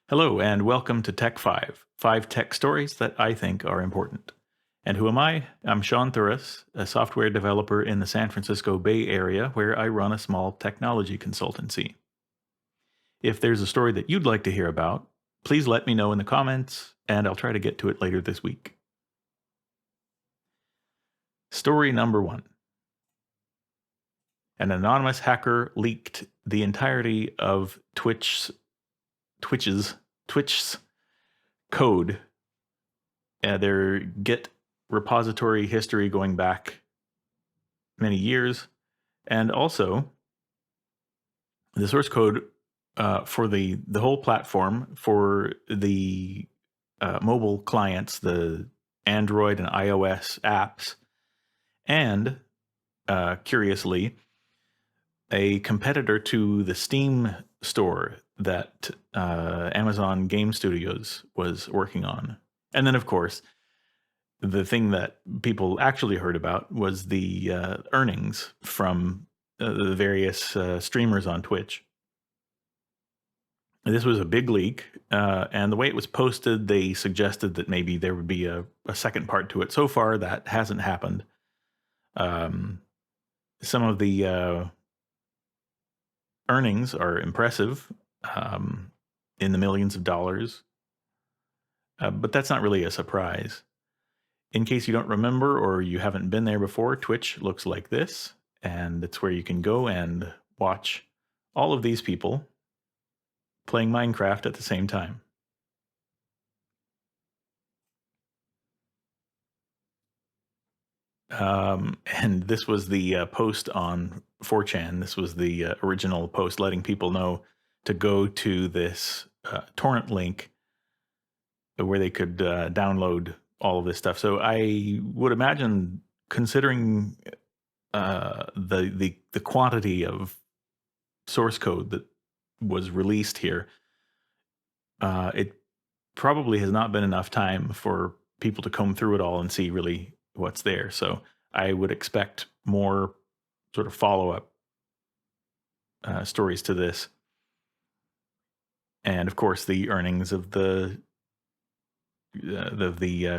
Hello, and welcome to Tech 5, 5 tech stories that I think are important. And who am I? I'm Sean Thuris, a software developer in the San Francisco Bay Area where I run a small technology consultancy. If there's a story that you'd like to hear about, please let me know in the comments, and I'll try to get to it later this week. Story number 1. An anonymous hacker leaked the entirety of Twitch's code, their Git repository history going back many years, and also the source code for the whole platform for the mobile clients, the Android and iOS apps, and curiously, a competitor to the Steam store that Amazon Game Studios was working on. And then, of course, the thing that people actually heard about was the earnings from the various streamers on Twitch. This was a big leak, and the way it was posted, they suggested that maybe there would be a second part to it. So far, that hasn't happened. Some of the earnings are impressive, in the millions of dollars, but that's not really a surprise. In case you don't remember or you haven't been there before, Twitch looks like this, and it's where you can go and watch all of these people playing Minecraft at the same time. And this was the post on 4chan. This was the original post letting people know to go to this torrent link where they could download all of this stuff. So I would imagine, considering the quantity of source code that was released here, it probably has not been enough time for people to comb through it all and see really what's there. So I would expect more sort of follow-up stories to this. And of course, the earnings of the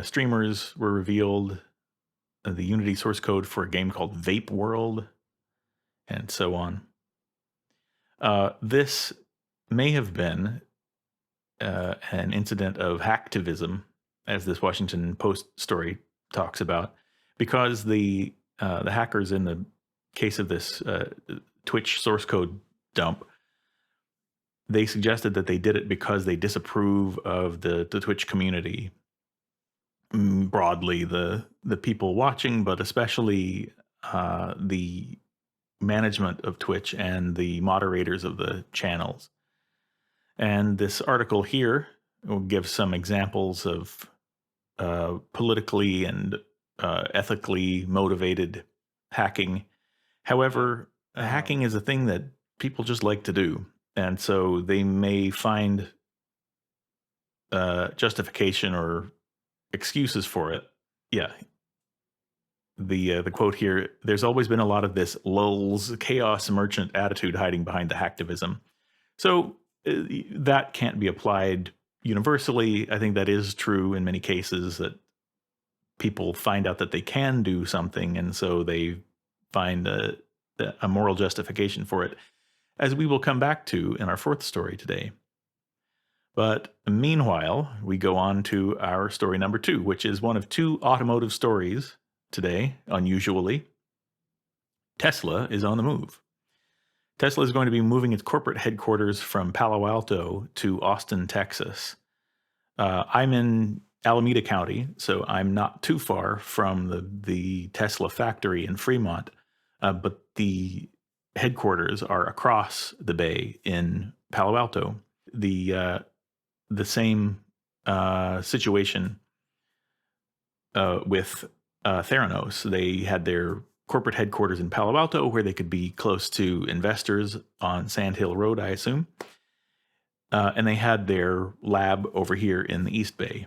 streamers were revealed, the Unity source code for a game called Vape World, and so on. This may have been an incident of hacktivism, as this Washington Post story talks about, because the hackers, in the case of this Twitch source code dump, they suggested that they did it because they disapprove of the Twitch community broadly, the people watching, but especially the management of Twitch and the moderators of the channels. And this article here will give some examples of politically and ethically motivated hacking. However, hacking is a thing that people just like to do, and so they may find justification or excuses for it. Yeah. The quote here: "There's always been a lot of this lulz chaos merchant attitude hiding behind the hacktivism." So that can't be applied universally. I think that is true in many cases, that people find out that they can do something, and so they find a moral justification for it, as we will come back to in our fourth story today. But meanwhile, we go on to our story number 2, which is one of 2 automotive stories today, unusually. Tesla is on the move. Tesla is going to be moving its corporate headquarters from Palo Alto to Austin, Texas. I'm in Alameda County, so I'm not too far from the Tesla factory in Fremont, but the headquarters are across the bay in Palo Alto. The same situation with Theranos. They had their corporate headquarters in Palo Alto, where they could be close to investors on Sand Hill Road, I assume. And they had their lab over here in the East Bay,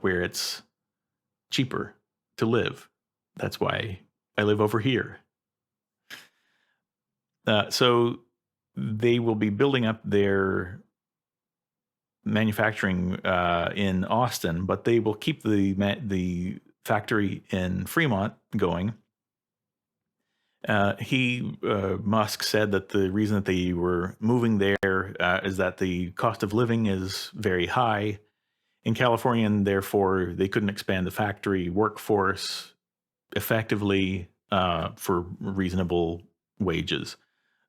where it's cheaper to live. That's why I live over here. So they will be building up their manufacturing in Austin, but they will keep the factory in Fremont going. Musk said that the reason that they were moving there is that the cost of living is very high in California, and therefore they couldn't expand the factory workforce effectively for reasonable wages.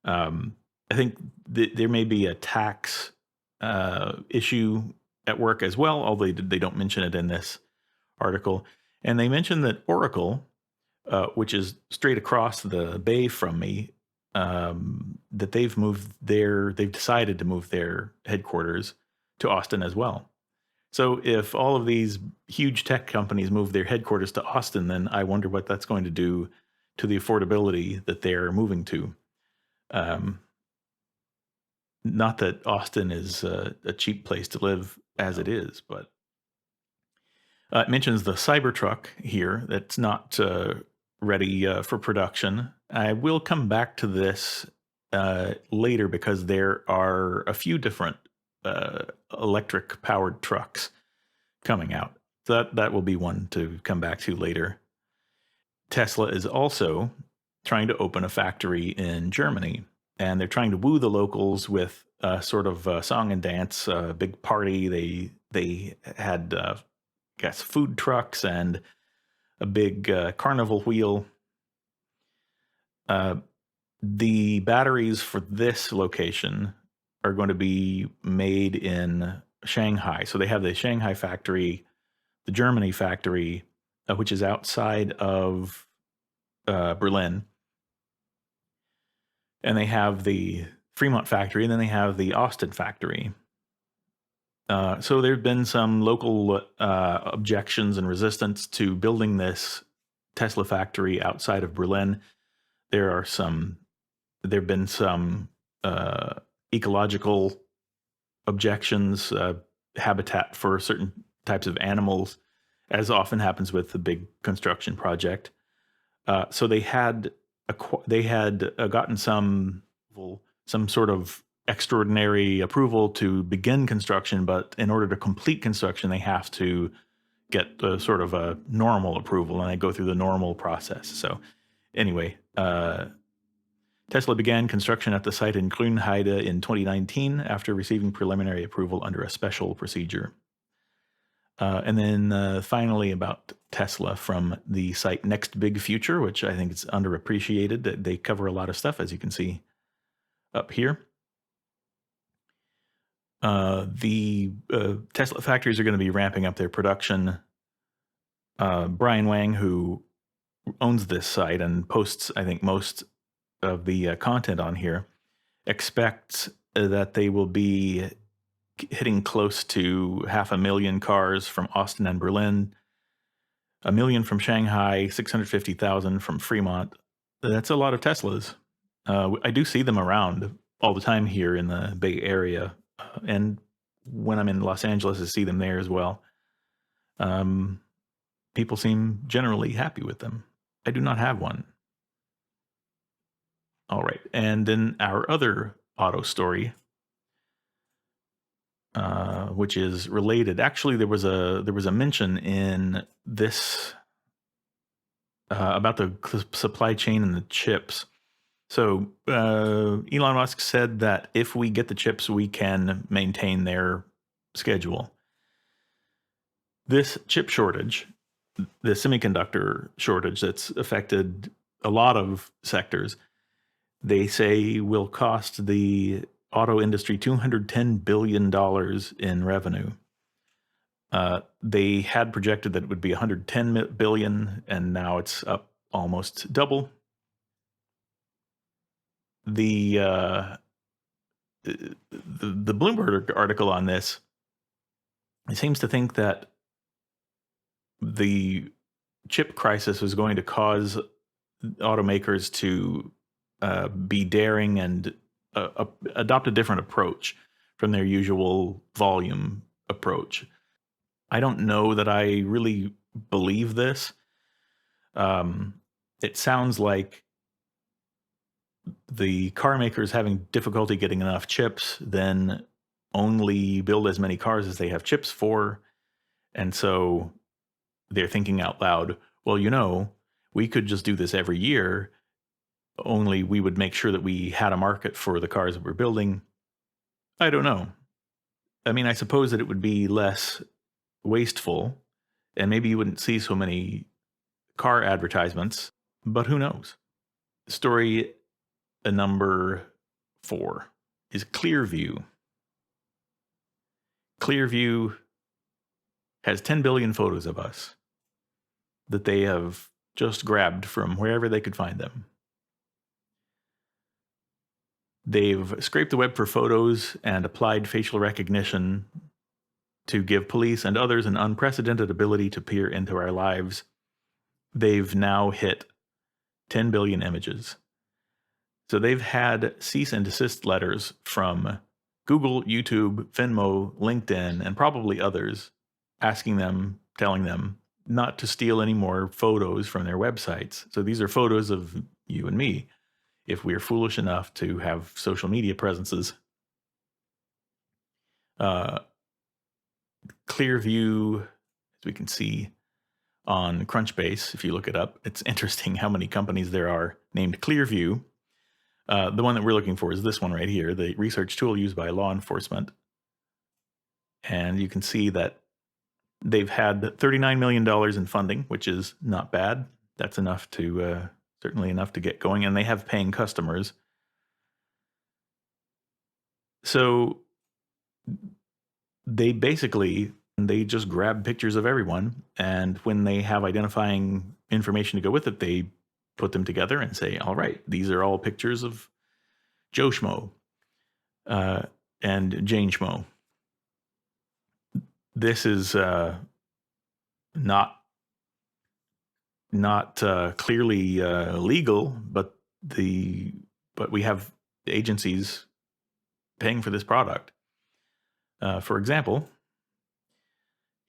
I think there may be a tax issue at work as well, although they don't mention it in this article. And they mention that Oracle, which is straight across the bay from me, that they've decided to move their headquarters to Austin as well. So if all of these huge tech companies move their headquarters to Austin, then I wonder what that's going to do to the affordability that they're moving to. Not that Austin is a cheap place to live as it is, but it mentions the Cybertruck here that's not ready for production. I will come back to this later because there are a few different electric powered trucks coming out. So that will be one to come back to later. Tesla is also trying to open a factory in Germany, and they're trying to woo the locals with a sort of song and dance, big party. They had food trucks and a big carnival wheel. The batteries for this location are going to be made in Shanghai. So they have the Shanghai factory, the Germany factory, which is outside of Berlin. And they have the Fremont factory, and then they have the Austin factory. So there have been some local objections and resistance to building this Tesla factory outside of Berlin. There have been some ecological objections, habitat for certain types of animals, as often happens with the big construction project. So they had gotten some sort of extraordinary approval to begin construction, but in order to complete construction, they have to get sort of a normal approval, and they go through the normal process. So anyway, Tesla began construction at the site in Grünheide in 2019 after receiving preliminary approval under a special procedure. And then finally about Tesla from the site Next Big Future, which I think is underappreciated. They cover a lot of stuff, as you can see up here. The Tesla factories are going to be ramping up their production. Brian Wang, who owns this site and posts, I think, most of the content on here, expects that they will be hitting close to 500,000 cars from Austin and Berlin, 1 million from Shanghai, 650,000 from Fremont. That's a lot of Teslas. I do see them around all the time here in the Bay Area, and when I'm in Los Angeles, I see them there as well. People seem generally happy with them. I do not have one. All right, and then our other auto story, which is related. Actually, there was a mention in this about the supply chain and the chips. So Elon Musk said that if we get the chips, we can maintain their schedule. This chip shortage, the semiconductor shortage that's affected a lot of sectors, they say will cost the auto industry $210 billion in revenue. They had projected that it would be $110 billion, and now it's up almost double. The Bloomberg article on this, it seems to think that the chip crisis is going to cause automakers to be daring and adopt a different approach from their usual volume approach. I don't know that I really believe this. It sounds like the car makers having difficulty getting enough chips, then only build as many cars as they have chips for. And so they're thinking out loud, well, we could just do this every year, only we would make sure that we had a market for the cars that we're building. I don't know. I mean, I suppose that it would be less wasteful, and maybe you wouldn't see so many car advertisements, but who knows? Story number 4 is Clearview. Clearview has 10 billion photos of us that they have just grabbed from wherever they could find them. They've scraped the web for photos and applied facial recognition to give police and others an unprecedented ability to peer into our lives. They've now hit 10 billion images. So they've had cease and desist letters from Google, YouTube, Venmo, LinkedIn, and probably others asking them, telling them not to steal any more photos from their websites. So these are photos of you and me if we're foolish enough to have social media presences. Clearview, as we can see on Crunchbase, if you look it up, it's interesting how many companies there are named Clearview. The one that we're looking for is this one right here, the research tool used by law enforcement. And you can see that they've had $39 million in funding, which is not bad. That's enough to, certainly enough to get going. And they have paying customers. So they just grab pictures of everyone. And when they have identifying information to go with it, they put them together and say, all right, these are all pictures of Joe Schmo and Jane Schmo. This is not clearly legal, but we have agencies paying for this product. For example,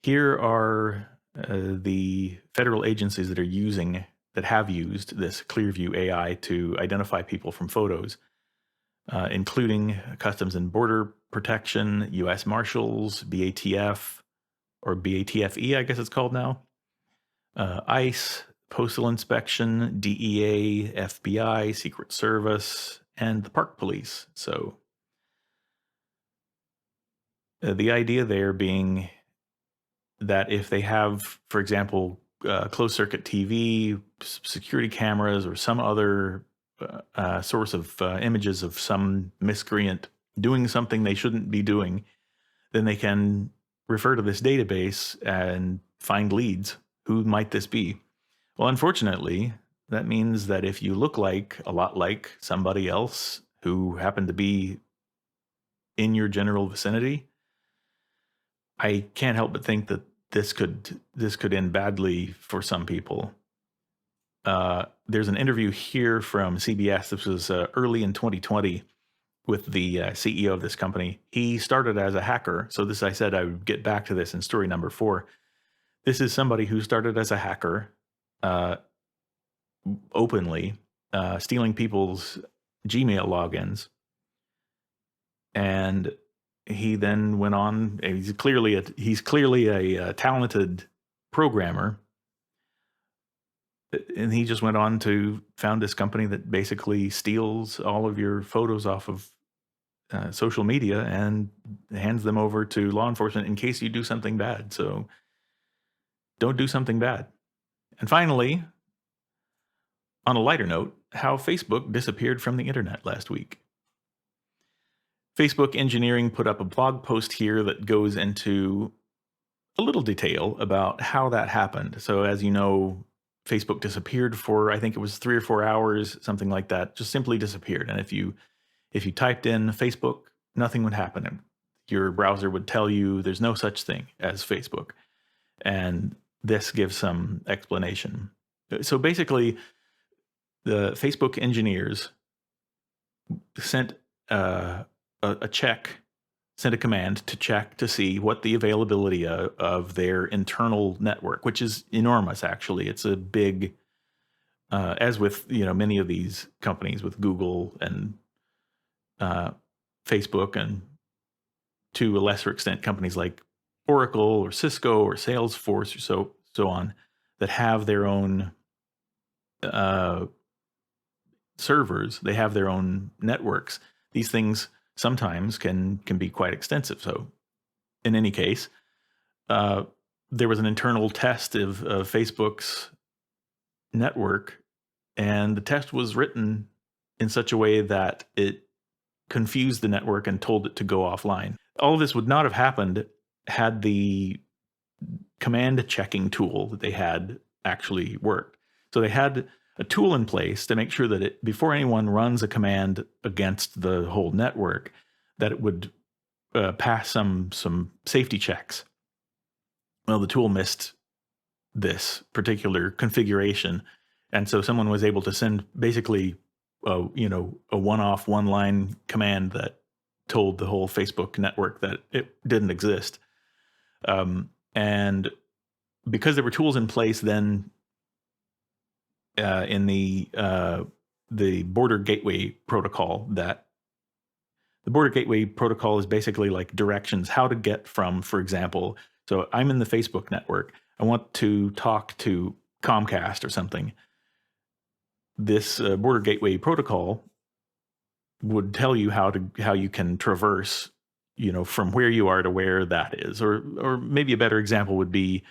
here are the federal agencies that have used this Clearview AI to identify people from photos, including Customs and Border Protection, U.S. Marshals, BATF, or BATFE, I guess it's called now, ICE, Postal Inspection, DEA, FBI, Secret Service, and the Park Police. So the idea there being that if they have, for example, closed circuit TV, security cameras, or some other source of images of some miscreant doing something they shouldn't be doing, then they can refer to this database and find leads. Who might this be? Well, unfortunately, that means that if you look a lot like somebody else who happened to be in your general vicinity, I can't help but think that this could end badly for some people. There's an interview here from CBS. This was early in 2020 with the CEO of this company. He started as a hacker. So I said I would get back to this in story number 4. This is somebody who started as a hacker, openly, stealing people's Gmail logins. And he then went on, he's clearly a talented programmer. And he just went on to found this company that basically steals all of your photos off of social media and hands them over to law enforcement in case you do something bad. So don't do something bad. And finally, on a lighter note, how Facebook disappeared from the internet last week. Facebook Engineering put up a blog post here that goes into a little detail about how that happened. So as you know, Facebook disappeared for, I think it was 3 or 4 hours, something like that, just simply disappeared. And if you typed in Facebook, nothing would happen. Your browser would tell you there's no such thing as Facebook. And this gives some explanation. So basically, the Facebook engineers sent a command to check to see what the availability of their internal network, which is enormous, actually. It's a big, as with many of these companies, with Google and Facebook and to a lesser extent, companies like Oracle or Cisco or Salesforce or so on that have their own uh, servers. They have their own networks. These things sometimes can be quite extensive. So in any case, uh, there was an internal test of Facebook's network, and the test was written in such a way that it confused the network and told it to go offline. All of this would not have happened had the command checking tool that they had actually worked. So they had a tool in place to make sure that before anyone runs a command against the whole network, that it would pass some safety checks. Well, the tool missed this particular configuration, and so someone was able to send basically a one-off one-line command that told the whole Facebook network that it didn't exist. And because there were tools in place then in the border gateway protocol, that the border gateway protocol is basically like directions how to get from, for example, so I'm in the Facebook network. I want to talk to Comcast or something. This border gateway protocol would tell you how you can traverse, from where you are to where that is. Or maybe a better example would be,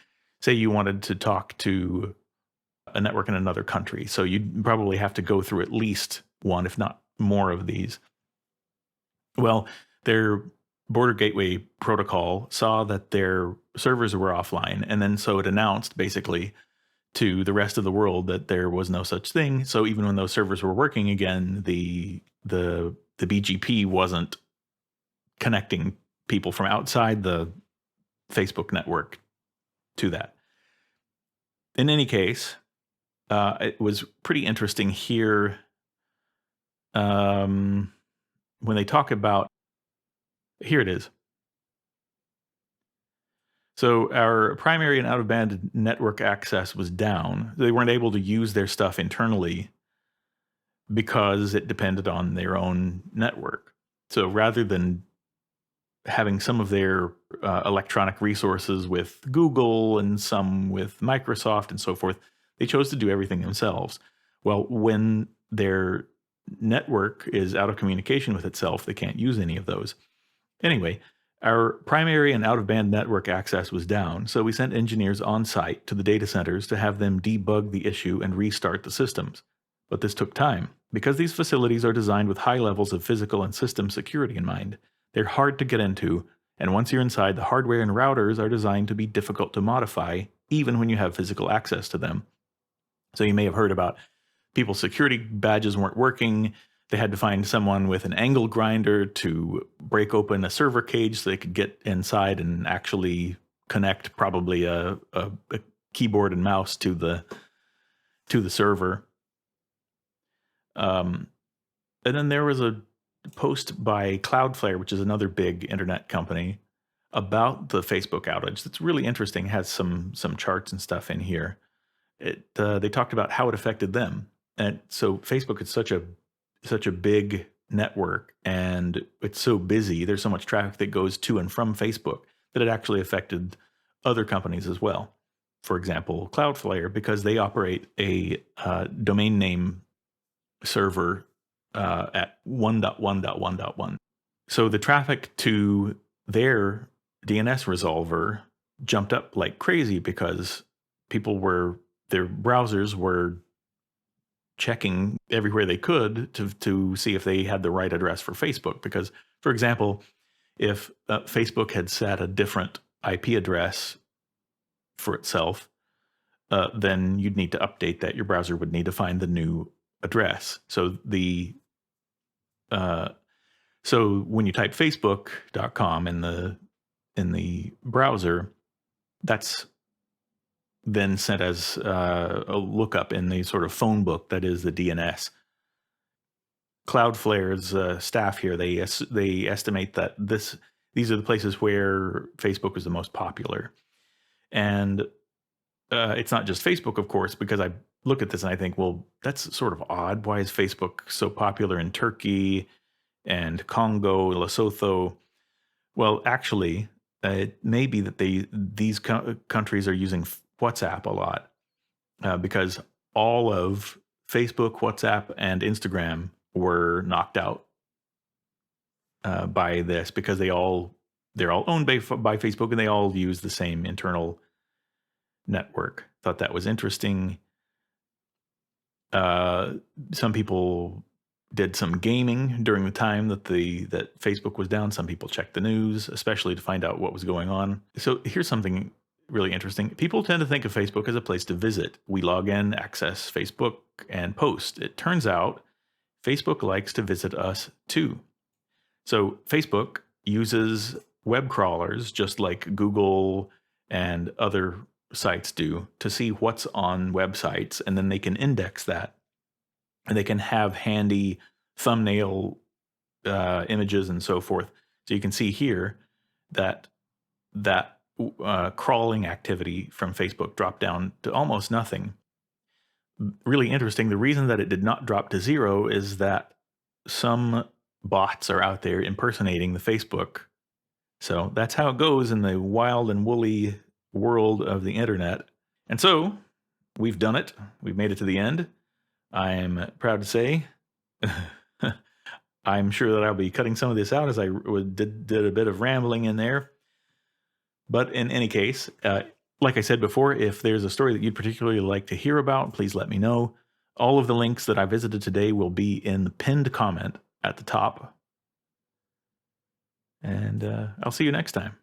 say you wanted to talk to a network in another country. So you'd probably have to go through at least one, if not more of these. Well, their border gateway protocol saw that their servers were offline, and then so it announced basically to the rest of the world that there was no such thing. So even when those servers were working again, the BGP wasn't connecting people from outside the Facebook network to that. In any case, it was pretty interesting here when they talk about, here it is. So our primary and out-of-band network access was down. They weren't able to use their stuff internally because it depended on their own network. So rather than having some of their electronic resources with Google and some with Microsoft and so forth, they chose to do everything themselves. Well, when their network is out of communication with itself, they can't use any of those. Anyway, our primary and out-of-band network access was down, so we sent engineers on site to the data centers to have them debug the issue and restart the systems. But this took time, because these facilities are designed with high levels of physical and system security in mind. They're hard to get into, and once you're inside, the hardware and routers are designed to be difficult to modify, even when you have physical access to them. So you may have heard about people's security badges weren't working. They had to find someone with an angle grinder to break open a server cage so they could get inside and actually connect probably a keyboard and mouse to the server. And then there was a post by Cloudflare, which is another big internet company, about the Facebook outage. That's really interesting. It has some charts and stuff in here. They talked about how it affected them. And so Facebook is such a big network, and it's so busy. There's so much traffic that goes to and from Facebook that it actually affected other companies as well. For example, Cloudflare, because they operate a domain name server at 1.1.1.1. So the traffic to their DNS resolver jumped up like crazy because their browsers were checking everywhere they could to see if they had the right address for Facebook. Because, for example, if Facebook had set a different IP address for itself, then you'd need to update that. Your browser would need to find the new address. So so when you type facebook.com in the browser, that's then sent as a lookup in the sort of phone book that is the DNS. Cloudflare's staff here, they estimate that these are the places where Facebook is the most popular. And it's not just Facebook, of course, because I look at this and I think, well, that's sort of odd. Why is Facebook so popular in Turkey and Congo, Lesotho? Well, actually, it may be that these countries are using WhatsApp a lot because all of Facebook, WhatsApp, and Instagram were knocked out by this because they're all owned by Facebook and they all use the same internal network. Thought that was interesting. Uh, some people did some gaming during the time that Facebook was down. Some people checked the news, especially to find out what was going on. So here's something really interesting. People tend to think of Facebook as a place to visit. We log in, access Facebook, and post. It turns out Facebook likes to visit us too. So Facebook uses web crawlers just like Google and other sites do to see what's on websites, and then they can index that, and they can have handy thumbnail images and so forth. So you can see here that crawling activity from Facebook dropped down to almost nothing. Really interesting. The reason that it did not drop to zero is that some bots are out there impersonating the Facebook. So that's how it goes in the wild and woolly world of the internet. And so we've done it. We've made it to the end. I'm proud to say I'm sure that I'll be cutting some of this out as I did a bit of rambling in there. But in any case, like I said before, if there's a story that you'd particularly like to hear about, please let me know. All of the links that I visited today will be in the pinned comment at the top. And I'll see you next time.